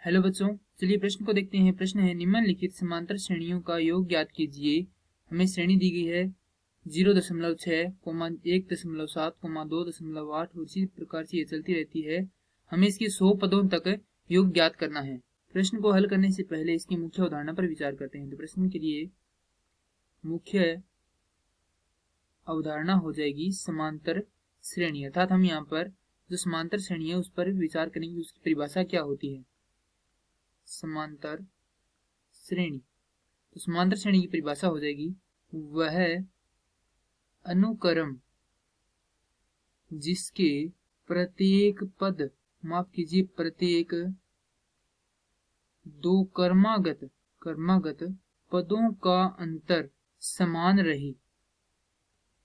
Hello बच्चों, चलिए प्रश्न को देखते हैं। प्रश्न है निम्नलिखित समांतर श्रेणियों का योग ज्ञात कीजिए। हमें श्रेणी दी गई है 0.6, 1.7, 2.8 और इसी प्रकार से ये चलती रहती है। हमें इसकी 100 पदों तक योग ज्ञात करना है। प्रश्न को हल करने से पहले इसकी मुख्य अवधारणा पर विचार करते हैं। तो प्रश्न के लिए मुख्य अवधारणा हो जाएगी समांतर श्रेणी, अर्थात हम यहाँ पर जो समांतर श्रेणी है उस पर विचार करेंगे, उसकी परिभाषा क्या होती है। समांतर श्रेणी, तो समांतर श्रेणी की परिभाषा हो जाएगी वह अनुक्रम जिसके प्रत्येक पद, माफ कीजिए प्रत्येक दो क्रमागत पदों का अंतर समान रहे,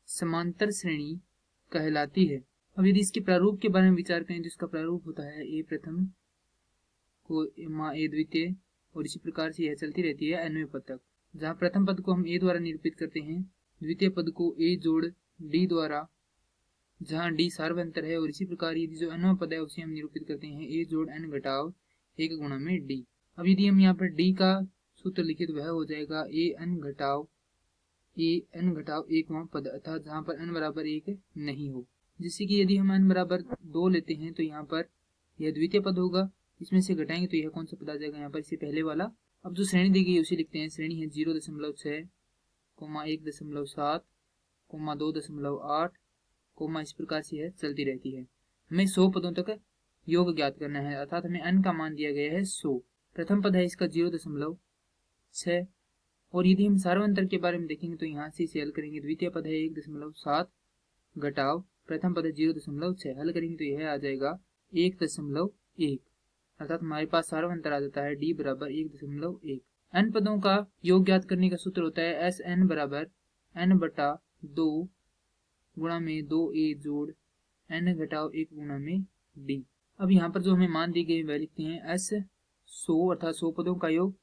समांतर श्रेणी कहलाती है। अब यदि इसके प्रारूप के बारे में विचार करें तो इसका प्रारूप होता है ए प्रथम को ए द्वितीय और इसी प्रकार से यह चलती रहती है अन्वय पद तक, जहाँ प्रथम पद को हम ए द्वारा निरूपित करते हैं, द्वितीय पद को ए जोड़ डी द्वारा, जहाँ डी सार्वंतर है, और इसी प्रकार यदि जो अन्वय पद है उसे हम निरूपित करते हैं ए जोड़ एन घटाव 1 गुणा में डी। अब यदि हम यहाँ पर डी का सूत्र लिखे तो वह हो जाएगा ए एन घटाव 1वां पद, अर्थात जहाँ पर n बराबर 1 नहीं हो। जिससे कि यदि हम n बराबर 2 लेते हैं तो यहाँ पर यह द्वितीय पद होगा, इसमें से घटाएंगे तो यह कौन सा पद आ जाएगा, यहाँ पर इससे पहले वाला। अब जो श्रेणी दी गई है उसे लिखते हैं। श्रेणी है 0.6, 1.7, 2.8, इस प्रकार से यह चलती रहती है। हमें 100 पदों तक योग ज्ञात करना है, अर्थात हमें n का मान दिया गया है 100। प्रथम पद है इसका 0.6, और यदि हम सार्वंतर के बारे में देखेंगे तो यहाँ से इसे हल करेंगे। द्वितीय पद है 1.7 घटाव प्रथम पद है 0.6, हल करेंगे तो यह आ जाएगा 1.1, अर्थात हमारे पास सार्वंतर आ जाता है d बराबर 1.1। n पदों का योग ज्ञात करने का सूत्र होता है एस एन बराबर n बटा 2 गुणा में 2a जोड़ n घटाव 1 गुणा में d। अब यहाँ पर जो हमें मान दी गई वह लिखते हैं एस 100, अर्थात 100 पदों का योग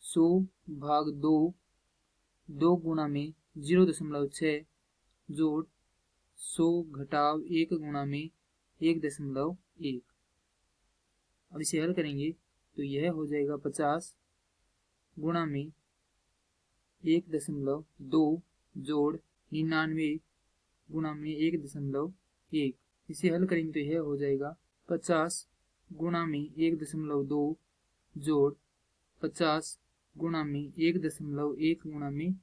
100 भाग 2 गुणा में 0.6 जोड़ 100 घटाव 1 गुणा में 1.1। अब इसे हल करेंगे तो यह हो जाएगा 50 गुणा में 1.2 जोड़ 99 गुणा में 1.1। इसे हल करेंगे तो यह हो जाएगा 50 गुणा में 1.2 जोड़ 50 गुणा में 1.1 गुणा में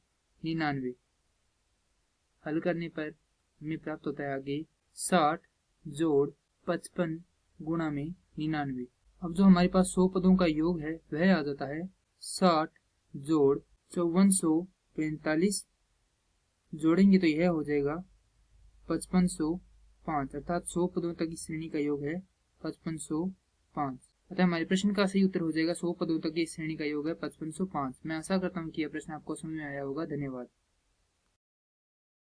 99। हल करने पर हमें प्राप्त होता है आगे 60 जोड़ 55 गुणा में 99। अब जो हमारे पास 100 पदों का योग है वह आ जाता है 60 जोड़ 5445, जोड़ेंगे तो यह हो जाएगा 5505, अर्थात 100 पदों तक इस श्रेणी का योग है 5505। अतः हमारे प्रश्न का सही उत्तर हो जाएगा 100 पदों तक की श्रेणी का योग है 5505। मैं आशा करता हूँ कि यह प्रश्न आपको समझ में आया होगा। धन्यवाद।